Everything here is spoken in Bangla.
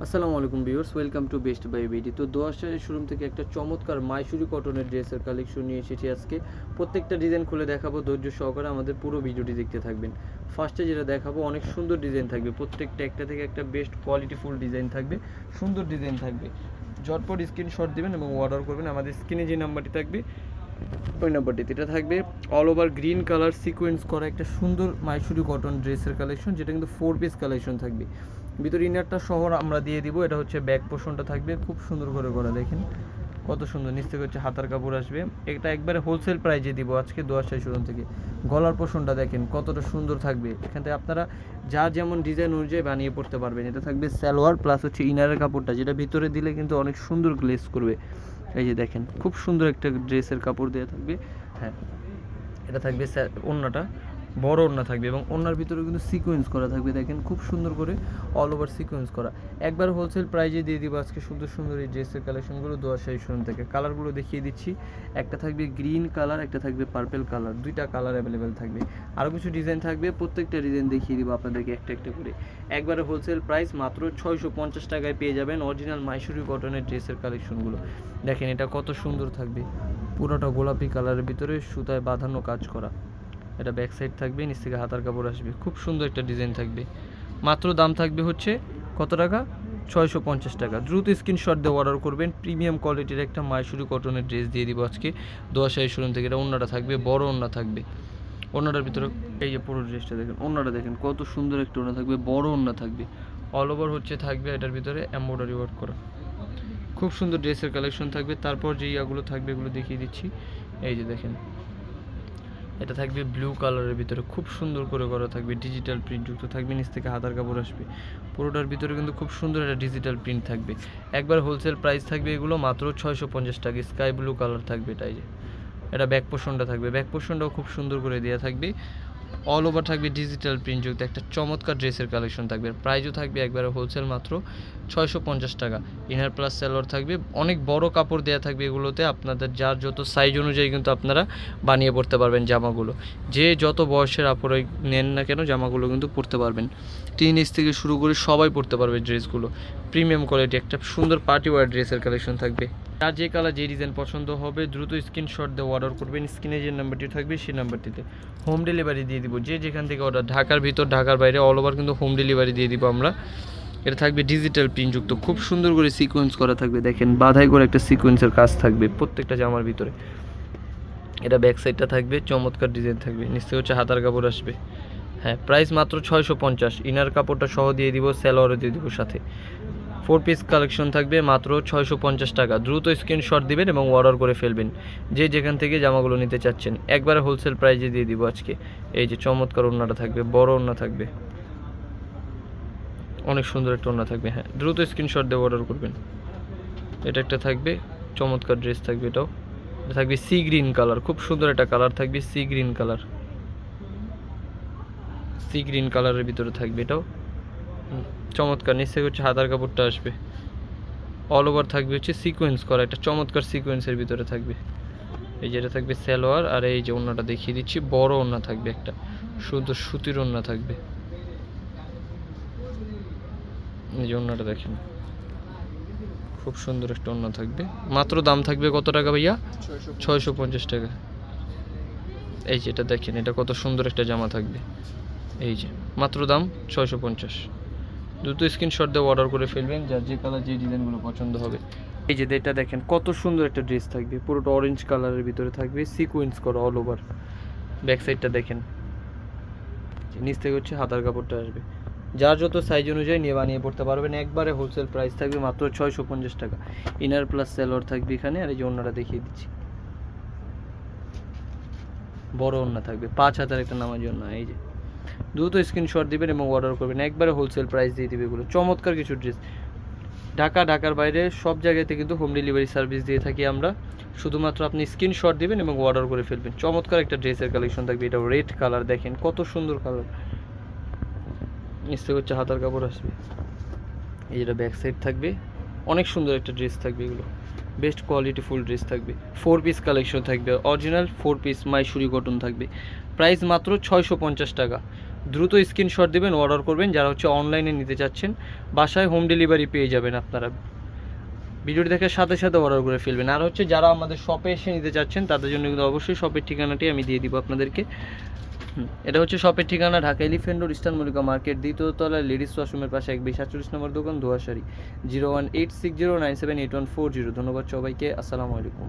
আসসালামু আলাইকুম viewers, welcome to Best Buy BD. তো দোয়াশারের শোরুম থেকে একটা চমৎকার মাইসুরি কটনের ড্রেসের কালেকশন নিয়ে এসেছি আজকে। প্রত্যেকটা ডিজাইন খুলে দেখাবো, ধৈর্য সহকারে আমাদের পুরো ভিডিওটি দেখতে থাকবেন। ফার্স্টে যেটা দেখাবো অনেক সুন্দর ডিজাইন থাকবে, প্রত্যেকটা একটা থেকে একটা বেস্ট কোয়ালিটিফুল ডিজাইন থাকবে, সুন্দর ডিজাইন থাকবে। ঝটপট স্ক্রিনশট দিবেন এবং অর্ডার করবেন। আমাদের স্ক্রিনে যে নাম্বারটি থাকবে ওই নাম্বারটিতে এটা থাকবে all over green colour sequence করা একটা সুন্দর মাইসুরি কটন ড্রেসের কালেকশন, যেটা কিন্তু 4 পিস কালেকশন থাকবে। ভিতরে ইনারটা শহর আমরা দিয়ে দিব। এটা হচ্ছে ব্যাক পোর্শনটা থাকবে খুব সুন্দর করে করা, দেখেন কত সুন্দর। নিচ থেকে হচ্ছে হাতার কাপড় আসবে, এটা একবারে হোলসেল প্রাইজে দিব আজকে দোয়াশাই শোরুম থেকে। গলার পোর্শনটা দেখেন কতটা সুন্দর থাকবে, এখান থেকে আপনারা যা যেমন ডিজাইন অনুযায়ী বানিয়ে পড়তে পারবেন। এটা থাকবে সালোয়ার প্লাস হচ্ছে ইনারের কাপড়টা, যেটা ভিতরে দিলে কিন্তু অনেক সুন্দর গ্লেজ করবে। এই যে দেখেন খুব সুন্দর একটা ড্রেসের কাপড় দেওয়া থাকবে। হ্যাঁ, এটা থাকবে ওড়নাটা বড় ওড়না থাকবে এবং ওড়নার ভিতরে কিন্তু সিকোয়েন্স করা থাকবে, দেখেন খুব সুন্দর করে অল ওভার সিকোয়েন্স করা। একবার হোলসেল প্রাইজে দিয়ে দিব আজকে সুন্দর সুন্দর এই ড্রেসের কালেকশনগুলো দোয়াশাই শোরুম থেকে। কালারগুলো দেখিয়ে দিচ্ছি, একটা থাকবে গ্রিন কালার, একটা থাকবে পার্পেল কালার, দুইটা কালার অ্যাভেলেবেল থাকবে। আরও কিছু ডিজাইন থাকবে, প্রত্যেকটা ডিজাইন দেখিয়ে দিব আপনাদেরকে একটা একটা করে। একবারে হোলসেল প্রাইস মাত্র 650 টাকায় পেয়ে যাবেন অরিজিনাল মাইসুরি কটনের ড্রেসের কালেকশনগুলো। দেখেন এটা কত সুন্দর থাকবে, পুরোটা গোলাপি কালারের ভিতরে সুতায় বাঁধানো কাজ করা। এটা ব্যাক সাইড থাকবে, নিচ থেকে হাতার কাপড় আসবে, খুব সুন্দর একটা ডিজাইন থাকবে। মাত্র দাম থাকবে হচ্ছে কত টাকা? 650 টাকা। দ্রুত স্ক্রিনশট দিয়ে অর্ডার করবেন। প্রিমিয়াম কোয়ালিটির একটা মাইসুরি কটনের ড্রেস দিয়ে দিব আজকে দোয়াশাই শোরুম থেকে। এটা ওড়নাটা থাকবে, বড় ওড়না থাকবে। ওড়নাটার ভিতরে এই যে পুরো ড্রেসটা দেখেন, ওড়নাটা দেখেন কত সুন্দর একটা ওড়না থাকবে, বড় ওড়না থাকবে। অল ওভার হচ্ছে থাকবে এটার ভিতরে এমব্রয়ডারি ওয়ার্ক করা, খুব সুন্দর ড্রেসের কালেকশন থাকবে। তারপর যে ইয়াগুলো থাকবে এগুলো দেখিয়ে দিচ্ছি। এই যে দেখেন এটা থাকবে ব্লু কালারের ভিতরে, খুব সুন্দর করে করা থাকবে, ডিজিটাল প্রিন্ট যুক্ত থাকবে। নিচ থেকে হাতার কাপড় আসবে, পুরোটার ভিতরে কিন্তু খুব সুন্দর একটা ডিজিটাল প্রিন্ট থাকবে। একবার হোলসেল প্রাইস থাকবে এগুলো মাত্র 650 টাকা। স্কাই ব্লু কালার থাকবে এটাই যে। এটা ব্যাক পোর্শনটা থাকবে, ব্যাক পোর্শনটাও খুব সুন্দর করে দেওয়া থাকবে। অল ওভার থাকবে ডিজিটাল প্রিন্ট যুক্ত একটা চমৎকার ড্রেসের কালেকশন থাকবে। প্রাইসও থাকবে একবারে হোলসেল মাত্র 650 টাকা। ইনার প্লাস সালোয়ার থাকবে, অনেক বড় কাপড় দেওয়া থাকবে এগুলোতে। আপনাদের যার যত সাইজ অনুযায়ী কিন্তু আপনারা বানিয়ে পড়তে পারবেন জামাগুলো। যে যত বয়সের আপুরাই নেন না কেন জামাগুলো কিন্তু পরতে পারবেন। টিন এজ থেকে শুরু করে সবাই পরতে পারবে ড্রেসগুলো। প্রিমিয়াম কোয়ালিটি একটা সুন্দর পার্টি ওয়্যার ড্রেসের কালেকশন থাকবে। যার যে কালার যে ডিজাইন পছন্দ হবে দ্রুত স্ক্রিনশট দিয়ে অর্ডার করবেন। স্ক্রিনে যে নাম্বারটি থাকবে সেই নাম্বারটিতে হোম ডেলিভারি দিয়ে দিব। যে যেখান থেকে অর্ডার, ঢাকার ভিতর ঢাকার বাইরে অল ওভার কিন্তু হোম ডেলিভারি দিয়ে দিব আমরা। এটা থাকবে ডিজিটাল প্রিন্টযুক্ত, খুব সুন্দর করে সিকোয়েন্স করা থাকবে, দেখেন বাধাই করে একটা সিকোয়েন্সের কাজ থাকবে প্রত্যেকটা জামার ভিতরে। এটা ব্যাক সাইডটা থাকবে, চমৎকার ডিজাইন থাকবে। নিশ্চয়ই হচ্ছে হাতার কাপড় আসবে। হ্যাঁ, প্রাইস মাত্র 650। ইনার কাপড়টা সহ দিয়ে দিব, স্যালোয়ারও দিয়ে দিব সাথে। 4 পিস কালেকশন থাকবে মাত্র 650 টাকা। দ্রুত স্ক্রিনশট দিবেন এবং অর্ডার করে ফেলবেন যে যেখান থেকে জামাগুলো নিতে চাচ্ছেন। একবারে হোলসেল প্রাইজে দিয়ে দিব আজকে। এই যে চমৎকার ওড়নাটা থাকবে, বড় ওড়না থাকবে, অনেক সুন্দর একটা ওড়না থাকবে। হ্যাঁ, দ্রুত স্ক্রিনশট দিয়ে অর্ডার করবেন। এটা একটা থাকবে চমৎকার ড্রেস থাকবে, এটাও এটা থাকবে সি গ্রিন কালার, খুব সুন্দর একটা কালার থাকবে, sea green colour. Sea green কালারের ভিতরে থাকবে এটাও চমৎকার। নিশ্চয়ই হচ্ছে হাতার কাপড়টা আসবে, অল ওভার থাকবে হচ্ছে সিকোয়েন্স করা একটা চমৎকার সিকোয়েন্সের ভিতরে থাকবে। এই যেটা থাকবে সালোয়ার, আর এই যে ওড়নাটা দেখিয়ে দিচ্ছি, বড় ওড়না থাকবে একটা, শুধু সুতির ওড়না থাকবে। এই যে ওড়নাটা দেখেন খুব সুন্দর একটা ওড়না থাকবে। মাত্র দাম থাকবে কত টাকা ভাইয়া? 650 টাকা। এই যে এটা দেখেন, এটা কত সুন্দর একটা জামা থাকবে। এই যে মাত্র দাম 650। দ্রুত স্ক্রিনশট দিয়ে অর্ডার করে ফেলবেন যার যে কালার যে ডিজাইনগুলো পছন্দ হবে। এই যে এটা দেখেন কত সুন্দর একটা ড্রেস থাকবে, পুরোটা অরেঞ্জ কালারের ভিতরে থাকবে, সিকোয়েন্স করা অল ওভার। ব্যাক সাইডটা দেখেন, নিচ থেকে হচ্ছে হাতার কাপড়টা আসবে। যার যত সাইজ অনুযায়ী নিয়ে বানিয়ে পড়তে পারবেন। একবারে হোলসেল প্রাইস থাকবে মাত্র 650 টাকা। ইনার প্লাস সালোয়ার থাকবে এখানে, আর এই যে ওড়নাটা দেখিয়ে দিচ্ছি, বড় ওড়না থাকবে, 5 হাতের একটা নামার জন্য। এই যে দ্রুত স্ক্রিনশট দিবেন এবং অর্ডার করবেন। একবারে হোলসেল প্রাইস দিয়ে দিবে এগুলো চমৎকার কিছু ড্রেস। ঢাকার বাইরে সব জায়গাতে কিন্তু হোম ডেলিভারি সার্ভিস দিয়ে থাকি আমরা। শুধুমাত্র আপনি স্ক্রিনশট দিবেন এবং অর্ডার করে ফেলবেন। চমৎকার একটা ড্রেসের কালেকশন থাকবে, এটা রেড কালার, দেখেন কত সুন্দর কালার। নিশ্চয় হচ্ছে হাতার কাপড় আসবে। এই যেটা ব্যাক সাইড থাকবে, অনেক সুন্দর একটা ড্রেস থাকবে, এগুলো বেস্ট কোয়ালিটি ফুল ড্রেস থাকবে। 4 পিস কালেকশন থাকবে, অরিজিনাল 4 পিস মাইসুরি কটন থাকবে। প্রাইস মাত্র 650 টাকা। দ্রুত স্ক্রিনশট দেবেন, অর্ডার করবেন। যারা হচ্ছে অনলাইনে নিতে চাচ্ছেন, বাসায় হোম ডেলিভারি পেয়ে যাবেন আপনারা। ভিডিওটি দেখার সাথে সাথে অর্ডার করে ফেলবেন। আর হচ্ছে যারা আমাদের শপে এসে নিতে চাচ্ছেন, তাদের জন্য কিন্তু অবশ্যই শপের ঠিকানাটি আমি দিয়ে দিব আপনাদেরকে। এটা হচ্ছে শপের ঠিকানা, Dhaka elephant road, eastern Mallika market, দ্বিতীয় তলায় লেডিস ওয়াশরুমের পাশে 1/47 নম্বর দোকান, দোয়াশাড়ি। 01860978140। ধন্যবাদ সবাইকে, আসসালামু আলাইকুম।